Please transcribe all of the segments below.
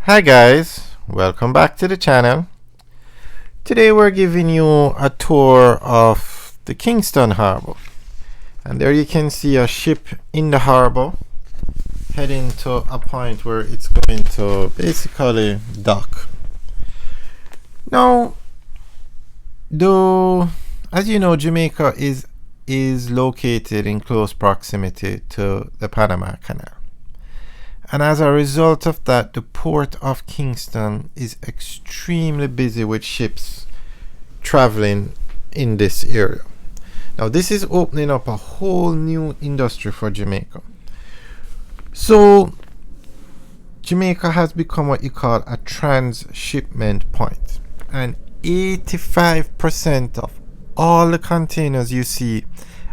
Hi guys, welcome back to the channel. Today we're giving you a tour of the Kingston harbor, and there you can see a ship in the harbor heading to a point where it's going to basically dock. Now, though, as you know, Jamaica is located in close proximity to the Panama Canal. And as a result of that, the port of Kingston is extremely busy with ships traveling in this area. Now, this is opening up a whole new industry for Jamaica. So, Jamaica has become what you call a transshipment point. And 85% of all the containers you see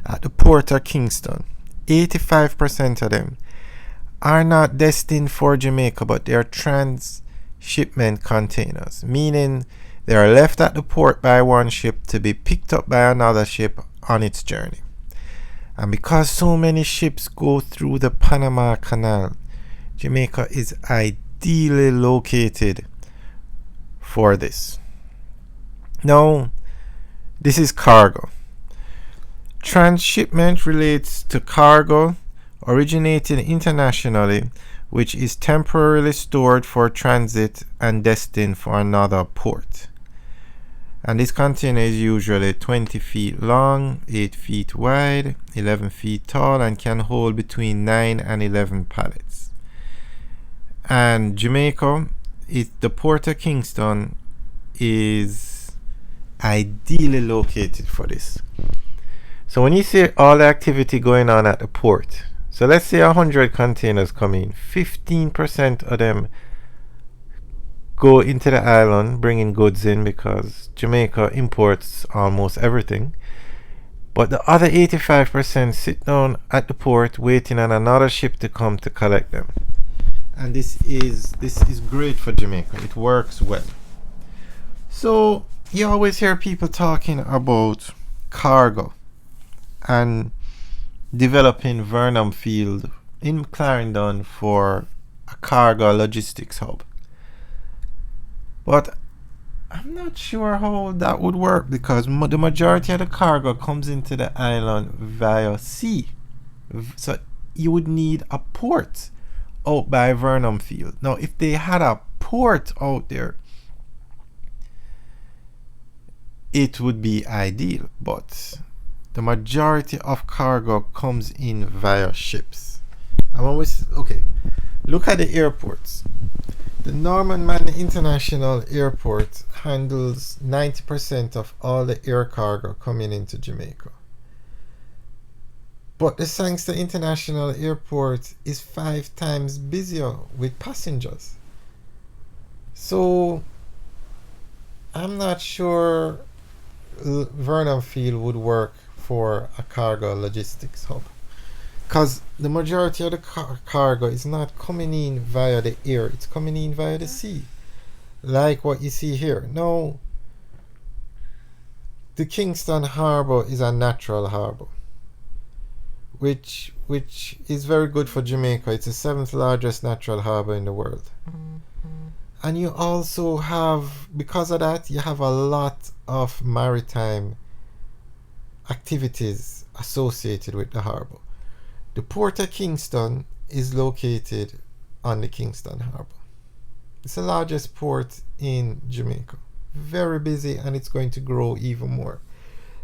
at the port of Kingston, 85% of them are not destined for Jamaica, but they are transshipment containers, meaning they are left at the port by one ship to be picked up by another ship on its journey. And because so many ships go through the Panama Canal, Jamaica is ideally located for this. Now, this is cargo. Transshipment relates to cargo originating internationally, which is temporarily stored for transit and destined for another port. And this container is usually 20 feet long, 8 feet wide, 11 feet tall, and can hold between 9 and 11 pallets. And Jamaica, the port of Kingston, is ideally located for this. So when you see all the activity going on at the port, so let's say 100 containers come in, 15% of them go into the island bringing goods in because Jamaica imports almost everything. But the other 85% sit down at the port waiting on another ship to come to collect them. And this is great for Jamaica. It works well. So you always hear people talking about cargo and developing Vernon Field in Clarendon for a cargo logistics hub. But I'm not sure how that would work because the majority of the cargo comes into the island via sea. So you would need a port out by Vernon Field. Now, if they had a port out there, it would be ideal, but the majority of cargo comes in via ships. Look at the airports. The Norman Manley International Airport handles 90% of all the air cargo coming into Jamaica. But the Sangster International Airport is 5 times busier with passengers. So I'm not sure Vernon Field would work for a cargo logistics hub because the majority of the cargo is not coming in via the air, it's coming in via the sea, like what you see here. Now, the Kingston harbor is a natural harbor, which is very good for Jamaica. It's the 7th largest natural harbor in the world. And you also have, because of that, you have a lot of maritime activities associated with the harbor. The port of Kingston is located on the Kingston harbor. It's the largest port in Jamaica. Very busy, and it's going to grow even more.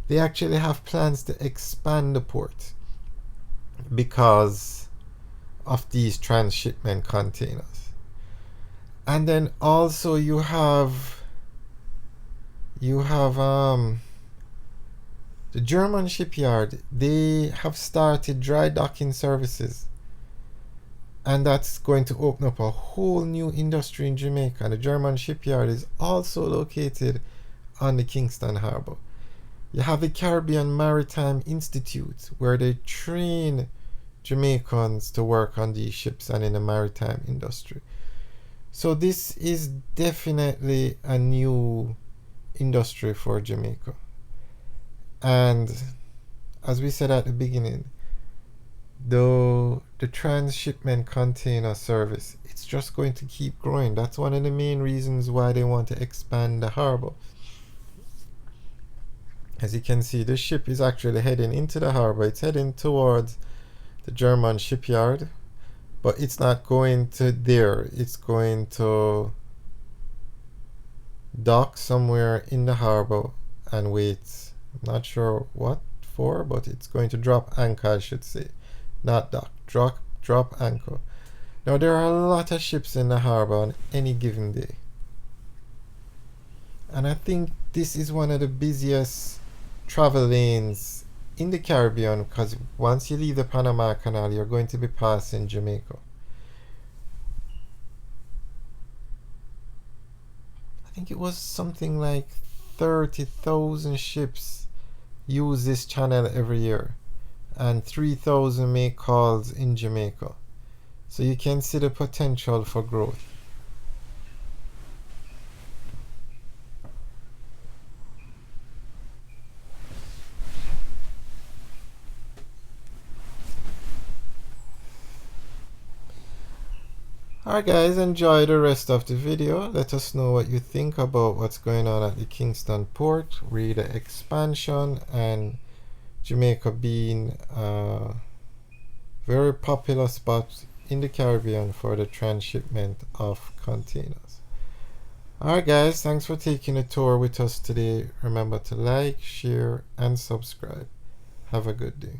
They actually have plans to expand the port because of these transshipment containers. And then also you have the German shipyard. They have started dry docking services, and that's going to open up a whole new industry in Jamaica. And the German shipyard is also located on the Kingston harbor. You have the Caribbean Maritime Institute, where they train Jamaicans to work on these ships and in the maritime industry. So this is definitely a new industry for Jamaica. And as we said at the beginning, though the transshipment container service, it's just going to keep growing. That's one of the main reasons why they want to expand the harbor. As you can see, the ship is actually heading into the harbor. It's heading towards the German shipyard, but it's not going to there. It's going to dock somewhere in the harbor and wait. I'm not sure what for, but it's going to drop anchor, I should say. Not dock, drop anchor. Now there are a lot of ships in the harbor on any given day, and I think this is one of the busiest travel lanes in the Caribbean, because once you leave the Panama Canal, you're going to be passing Jamaica. I think it was something like 30,000 ships use this channel every year, and 3,000 make calls in Jamaica. So you can see the potential for growth. Alright guys, enjoy the rest of the video. Let us know what you think about what's going on at the Kingston port, read the expansion, and Jamaica being a very popular spot in the Caribbean for the transshipment of containers. Alright guys, thanks for taking a tour with us today. Remember to like, share, and subscribe. Have a good day.